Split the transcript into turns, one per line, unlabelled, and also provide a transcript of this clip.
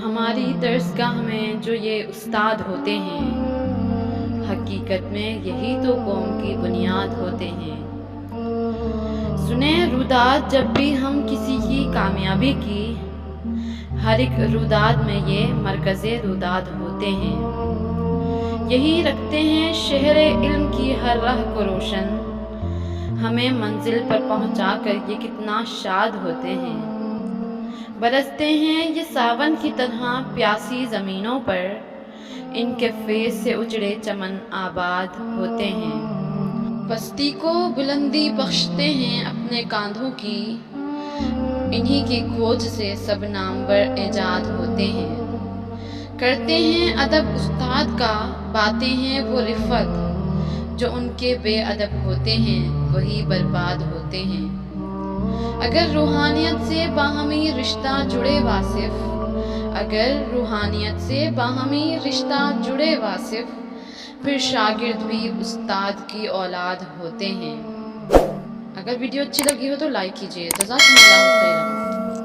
ہماری درسگاہ میں جو یہ استاد ہوتے ہیں، حقیقت میں یہی تو قوم کی بنیاد ہوتے ہیں۔ سنیں روداد جب بھی ہم کسی کی کامیابی کی، ہر ایک روداد میں یہ مرکز روداد ہوتے ہیں۔ یہی رکھتے ہیں شہر علم کی ہر راہ کو روشن، ہمیں منزل پر پہنچا کر یہ کتنا شاد ہوتے ہیں۔ برستے ہیں یہ ساون کی طرح پیاسی زمینوں پر، ان کے فیض سے اجڑے چمن آباد ہوتے ہیں۔ پستی کو بلندی بخشتے ہیں اپنے کاندھوں کی، انہی کی کھوج سے سب نامور ایجاد ہوتے ہیں۔ کرتے ہیں ادب استاد کا، باتیں ہیں وہ رفت، جو ان کے بے ادب ہوتے ہیں وہی برباد ہوتے ہیں۔ اگر روحانیت سے باہمی رشتہ جڑے واصف، اگر روحانیت سے باہمی رشتہ جڑے واصف، پھر شاگرد بھی استاد کی اولاد ہوتے ہیں۔ اگر ویڈیو اچھی لگی ہو تو لائک کیجیے۔ جزاکم اللہ خیرا۔